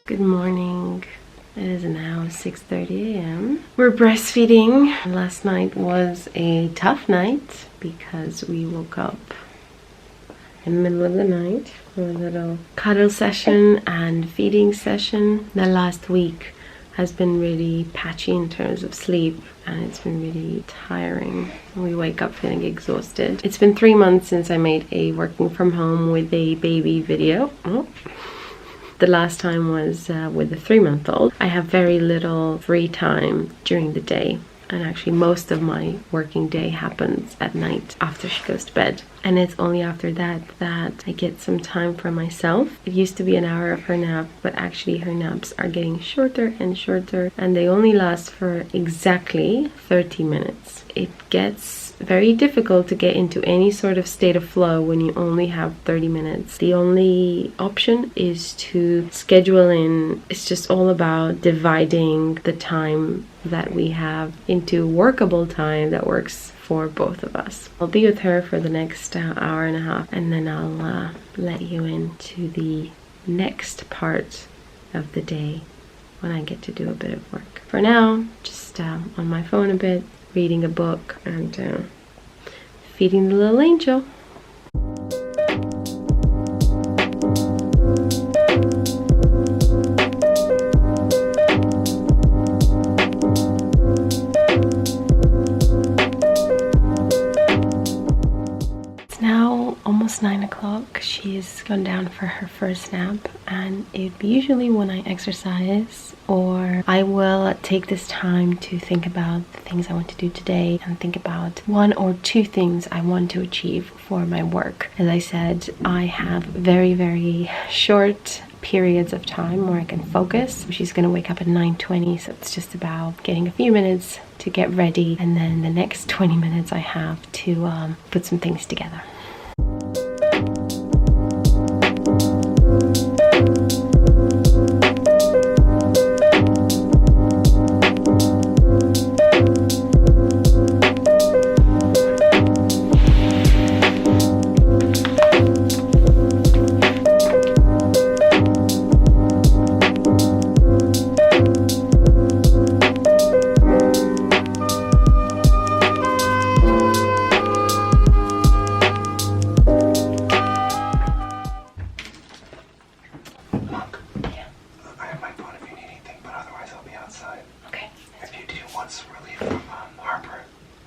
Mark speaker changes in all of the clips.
Speaker 1: Good morning. It is now 6:30 a.m. We're breastfeeding. Last night was a tough night because we woke up in the middle of the night for a little cuddle session and feeding session. The last week has been really patchy in terms of sleep, and it's been really tiring. We wake up feeling exhausted. It's been 3 months since I made a working from home with a baby video. The last time was with a 3-month-old. I have very little free time during the day, and actually most of my working day happens at night after she goes to bed. And it's only after that I get some time for myself. It used to be an hour of her nap, but actually her naps are getting shorter and shorter, and they only last for exactly 30 minutes. It gets very difficult to get into any sort of state of flow when you only have 30 minutes. The only option is to schedule in. It's just all about dividing the time that we have into workable time that works for both of us. I'll be with her for the next hour and a half, and then I'll let you into the next part of the day when I get to do a bit of work. For now, just on my phone a bit, reading a book and feeding the little angel. It's now almost 9 o'clock. She's gone down for her first nap, and it'd be usually when I exercise, or I will take this time to think about the things I want to do today and think about 1 or 2 things I want to achieve for my work. As I said, I have very short periods of time where I can focus. She's going to wake up at 9:20, so it's just about getting a few minutes to get ready, and then the next 20 minutes I have to put some things together.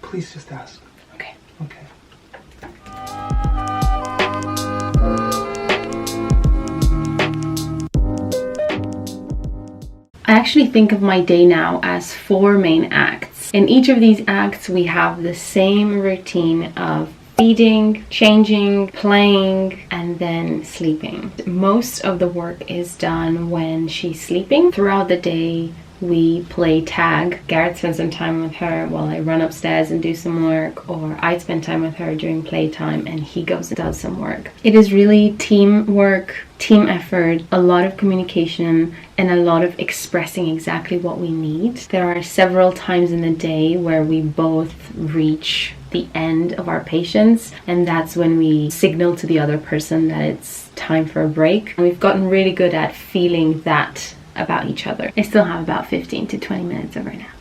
Speaker 2: Please just ask.
Speaker 1: Okay.
Speaker 2: Okay.
Speaker 1: I actually think of my day now as 4 main acts. In each of these acts, we have the same routine of feeding, changing, playing, and then sleeping. Most of the work is done when she's sleeping. Throughout the day, we play tag. Garrett spends some time with her while I run upstairs and do some work, or I spend time with her during playtime and he goes and does some work. It is really teamwork, team effort, a lot of communication, and a lot of expressing exactly what we need. There are several times in the day where we both reach the end of our patience, and that's when we signal to the other person that it's time for a break. And we've gotten really good at feeling that about each other. I still have about 15 to 20 minutes of her nap.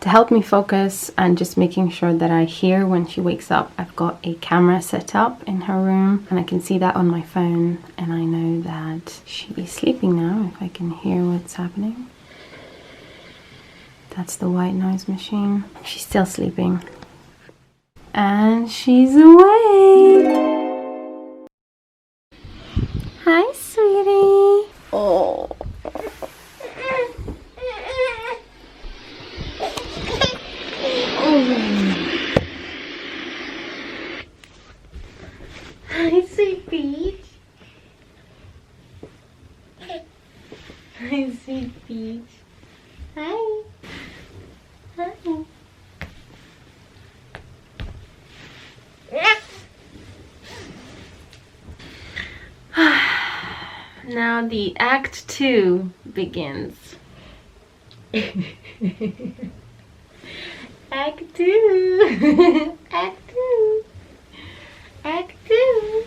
Speaker 1: To help me focus and just making sure that I hear when she wakes up, I've got a camera set up in her room, and I can see that on my phone, and I know that she is sleeping now if I can hear what's happening. That's the white noise machine. She's still sleeping. And she's awake! Hi, sweetie! Oh. Hi, sweet Peach. Hi, sweet Peach. Hi. Hi. Now the Act 2 begins. Act 2. Act 2. Act 2.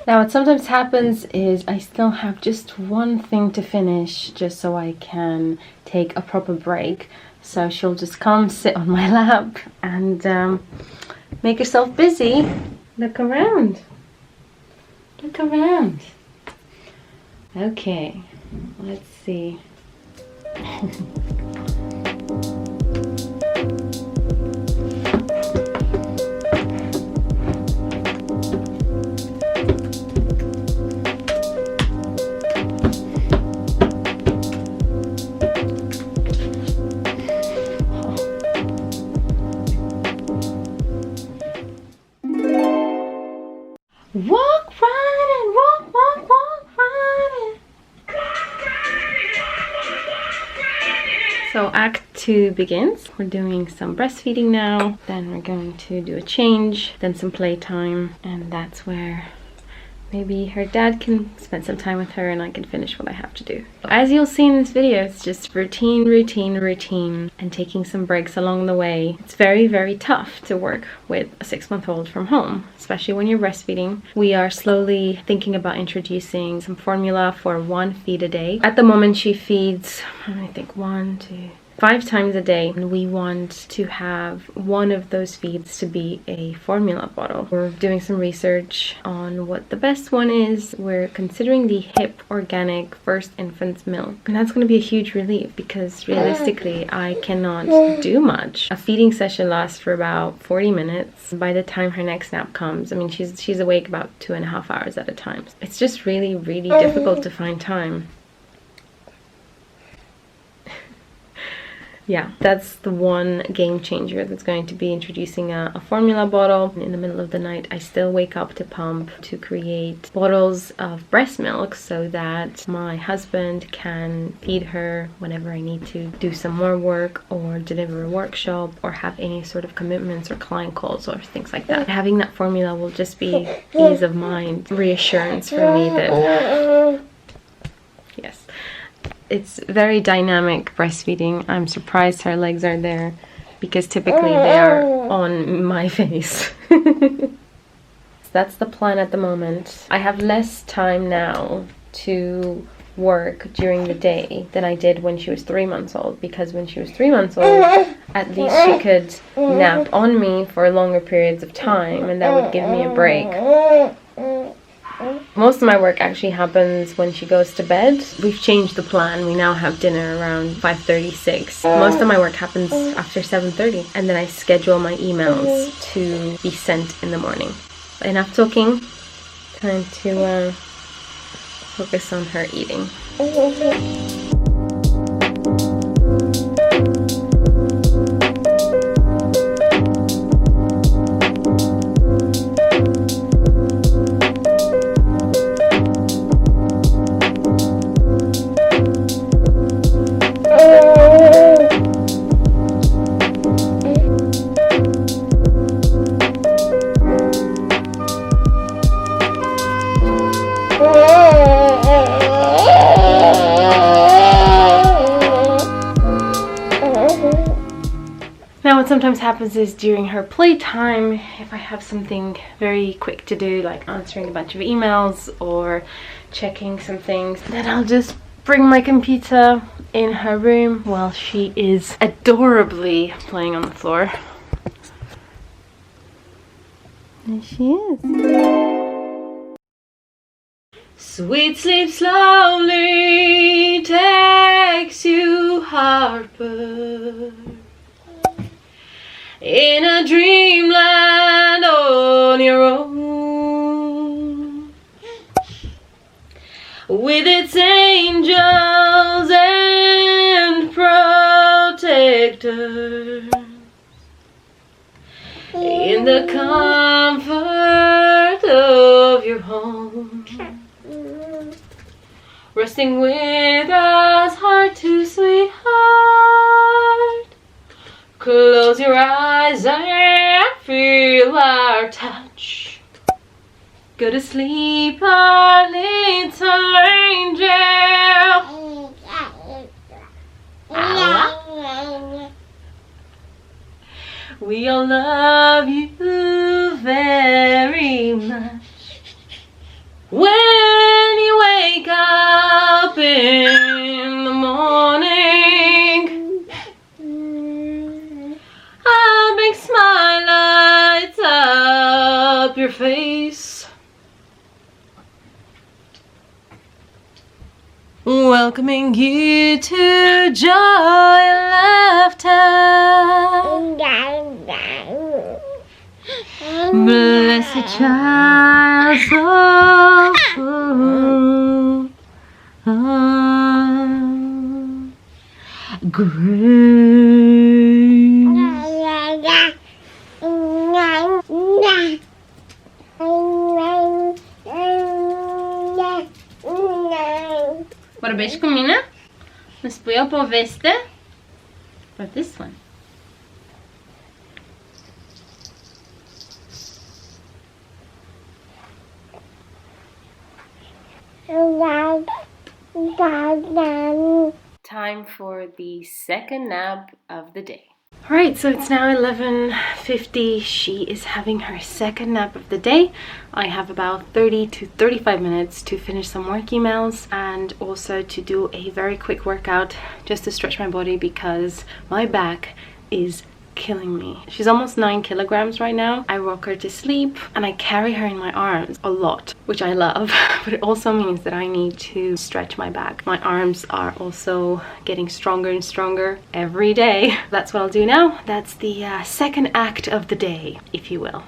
Speaker 1: Now what sometimes happens is I still have just one thing to finish just so I can take a proper break. So she'll just come sit on my lap and make herself busy. Look around. Look around. Okay, let's see. Walk, ride, and walk, walk, walk, ride. So Act 2 begins. We're doing some breastfeeding now, then we're going to do a change, then some playtime, and that's where maybe her dad can spend some time with her and I can finish what I have to do. As you'll see in this video, it's just routine, routine, routine, and taking some breaks along the way. It's very, very tough to work with a 6-month-old from home, especially when you're breastfeeding. We are slowly thinking about introducing some formula for 1 feed a day. At the moment she feeds, I think 1, 2, 5 times a day, and we want to have one of those feeds to be a formula bottle. We're doing some research on what the best one is. We're considering the HIP organic first infant's milk, and that's going to be a huge relief because realistically I cannot do much. A feeding session lasts for about 40 minutes. By the time her next nap comes, I mean she's awake about 2.5 hours at a time. It's just really, really difficult to find time. Yeah, that's the one game changer that's going to be introducing a formula bottle. In the middle of the night, I still wake up to pump to create bottles of breast milk so that my husband can feed her whenever I need to do some more work or deliver a workshop or have any sort of commitments or client calls or things like that. Having that formula will just be ease of mind, reassurance for me that, yes. It's very dynamic breastfeeding. I'm surprised her legs are there because typically they are on my face. That's the plan at the moment. I have less time now to work during the day than I did when she was 3 months old, because when she was 3 months old, at least she could nap on me for longer periods of time and that would give me a break. Most of my work actually happens when she goes to bed. We've changed the plan. We now have dinner around 5:36. Most of my work happens after 7:30, and then I schedule my emails to be sent in the morning. Enough talking. Time to focus on her eating. Now what sometimes happens is during her playtime, if I have something very quick to do, like answering a bunch of emails or checking some things, then I'll just bring my computer in her room while she is adorably playing on the floor. There she is. Sweet sleep slowly takes you, Harper, in a dreamland on your own, with its angels and protectors, in the comfort of your home, resting with us heart to sweetheart. Close your eyes and feel our touch. Go to sleep, our little angel. We all love you very much. When you wake up in the morning, a big smile lights up your face, welcoming you to joy and laughter. Blessed child, so full of grace. Vorbești cu mine? Îmi spui o poveste? Or this one? Time for the second nap of the day. Alright, so it's now 11:50. She is having her second nap of the day. I have about 30 to 35 minutes to finish some work emails and also to do a very quick workout just to stretch my body because my back is killing me. She's almost 9 kilograms right now. I rock her to sleep and I carry her in my arms a lot, which I love, but it also means that I need to stretch my back. My arms are also getting stronger and stronger every day. That's what I'll do now. That's the second act of the day, if you will.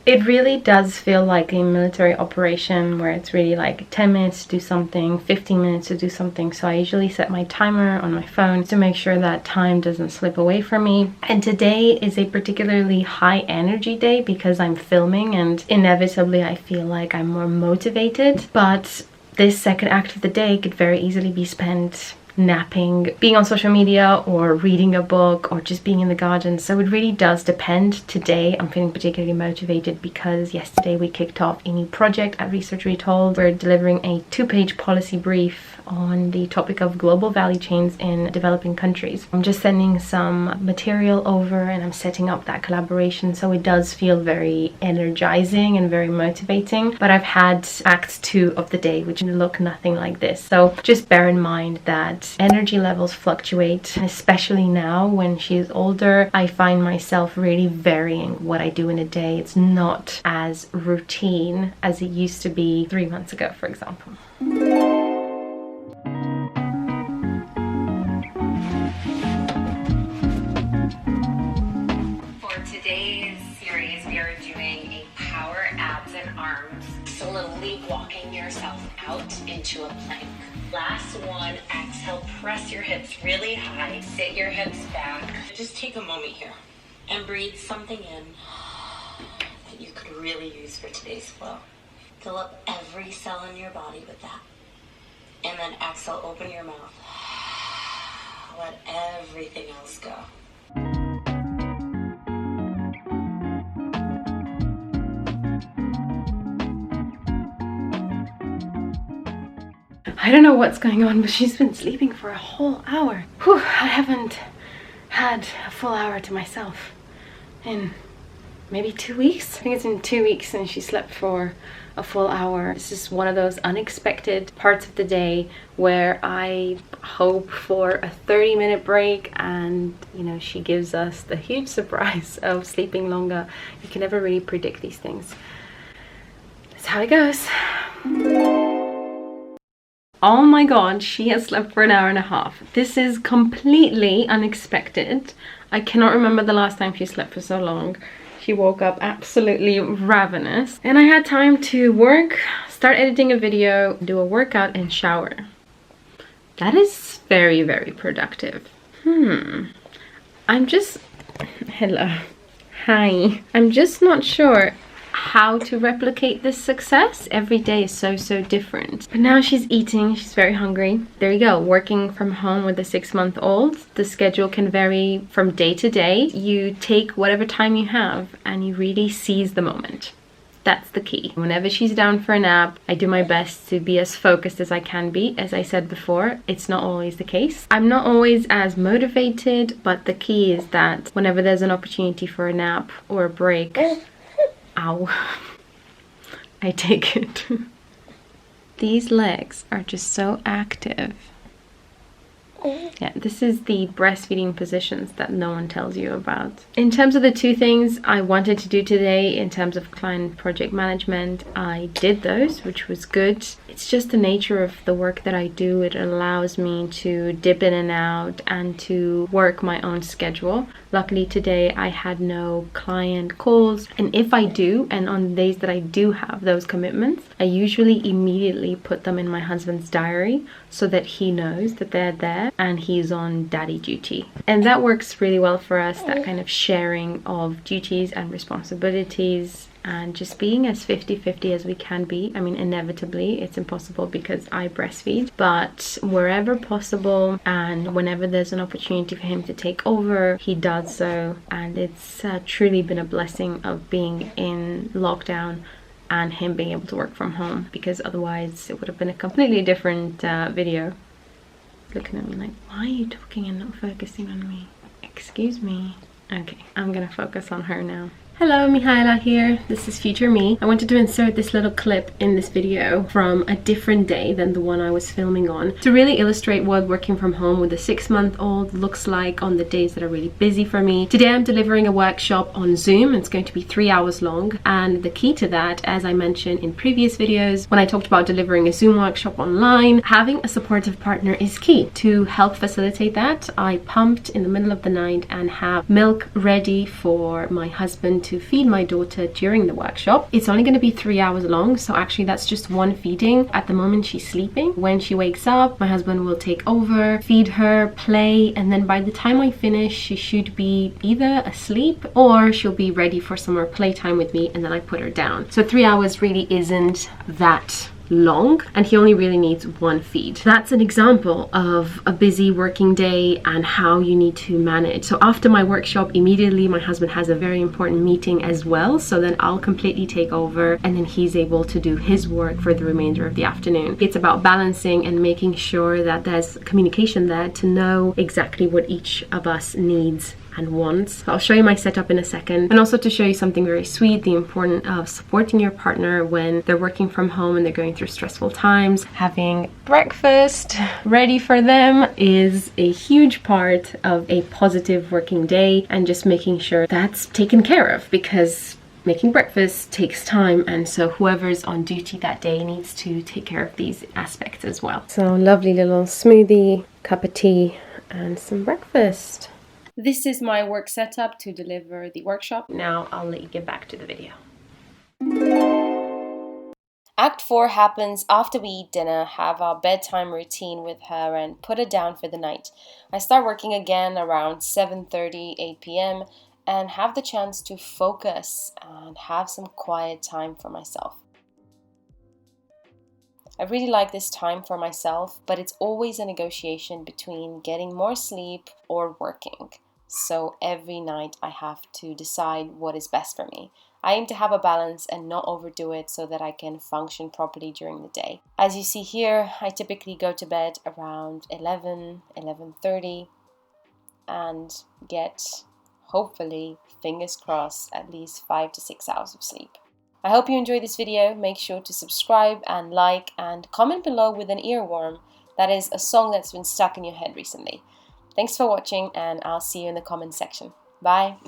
Speaker 1: It really does feel like a military operation where it's really like 10 minutes to do something, 15 minutes to do something. So I usually set my timer on my phone to make sure that time doesn't slip away from me. And today is a particularly high energy day because I'm filming and inevitably I feel like I'm more motivated. But this second act of the day could very easily be spent napping, being on social media, or reading a book, or just being in the garden. So it really does depend. Today I'm feeling particularly motivated because yesterday we kicked off a new project at Research Retold. We're delivering a 2-page policy brief on the topic of global value chains in developing countries. I'm just sending some material over and I'm setting up that collaboration, so it does feel very energizing and very motivating. But I've had act 2 of the day which look nothing like this, so just bear in mind that energy levels fluctuate, especially now when she is older. I find myself really varying what I do in a day. It's not as routine as it used to be 3 months ago, for example.
Speaker 2: For today's series, we are doing a power abs and arms, slowly walking yourself out into a plank. Last one, exhale, press your hips really high, sit your hips back. Just take a moment here and breathe something in that you could really use for today's flow. Fill up every cell in your body with that. And then exhale, open your mouth. Let everything else go.
Speaker 1: I don't know what's going on, but she's been sleeping for a whole hour. Whew, I haven't had a full hour to myself in maybe 2 weeks. I think it's been 2 weeks since she slept for a full hour. This is one of those unexpected parts of the day where I hope for a 30-minute break and, you know, she gives us the huge surprise of sleeping longer. You can never really predict these things. That's how it goes. Oh my god, she has slept for an hour and a half. This is completely unexpected. I cannot remember the last time she slept for so long. She woke up absolutely ravenous. And I had time to work, start editing a video, do a workout, and shower. That is very, very productive. I'm just... Hello. Hi. I'm just not sure how to replicate this success. Every day is so different. But now she's eating, she's very hungry. There you go, working from home with a 6-month-old. The schedule can vary from day to day. You take whatever time you have and you really seize the moment. That's the key. Whenever she's down for a nap, I do my best to be as focused as I can be. As I said before, it's not always the case. I'm not always as motivated, but the key is that whenever there's an opportunity for a nap or a break, ow, I take it. These legs are just so active. Yeah, this is the breastfeeding positions that no one tells you about. In terms of the 2 things I wanted to do today in terms of client project management, I did those, which was good. It's just the nature of the work that I do. It allows me to dip in and out and to work my own schedule. Luckily today I had no client calls, and if I do, and on days that I do have those commitments, I usually immediately put them in my husband's diary so that he knows that they're there and he's on daddy duty. And that works really well for us, that kind of sharing of duties and responsibilities, and just being as 50-50 as we can be. I mean, inevitably it's impossible because I breastfeed, but wherever possible and whenever there's an opportunity for him to take over, he does so. And it's truly been a blessing of being in lockdown and him being able to work from home, because otherwise it would have been a completely different video. Looking at me like, why are you talking and not focusing on me? Excuse me. Okay, I'm gonna focus on her now. Hello, Mihaela here. This is future me. I wanted to insert this little clip in this video from a different day than the one I was filming on to really illustrate what working from home with a 6-month-old looks like on the days that are really busy for me. Today I'm delivering a workshop on Zoom. It's going to be 3 hours long, and the key to that, as I mentioned in previous videos when I talked about delivering a Zoom workshop online, having a supportive partner is key. To help facilitate that, I pumped in the middle of the night and have milk ready for my husband to feed my daughter during the workshop. It's only going to be 3 hours long, so actually that's just one feeding. At the moment she's sleeping. When she wakes up, my husband will take over, feed her, play, and then by the time I finish she should be either asleep or she'll be ready for some more playtime with me, and then I put her down. So 3 hours really isn't that long, and he only really needs one feed. That's an example of a busy working day and how you need to manage. So after my workshop, immediately my husband has a very important meeting as well, so then I'll completely take over and then he's able to do his work for the remainder of the afternoon. It's about balancing and making sure that there's communication there to know exactly what each of us needs and wants. So I'll show you my setup in a second, and also to show you something very sweet, the importance of supporting your partner when they're working from home and they're going through stressful times. Having breakfast ready for them is a huge part of a positive working day, and just making sure that's taken care of, because making breakfast takes time, and so whoever's on duty that day needs to take care of these aspects as well. So lovely little smoothie, cup of tea, and some breakfast. This is my work setup to deliver the workshop. Now I'll let you get back to the video. Act 4 happens after we eat dinner, have our bedtime routine with her, and put her down for the night. I start working again around 7:30, 8 p.m. and have the chance to focus and have some quiet time for myself. I really like this time for myself, but it's always a negotiation between getting more sleep or working. So every night I have to decide what is best for me. I aim to have a balance and not overdo it so that I can function properly during the day. As you see here, I typically go to bed around 11, 11:30 and get, hopefully, fingers crossed, at least 5 to 6 hours of sleep. I hope you enjoyed this video. Make sure to subscribe and like and comment below with an earworm. That is a song that's been stuck in your head recently. Thanks for watching, and I'll see you in the comment section. Bye!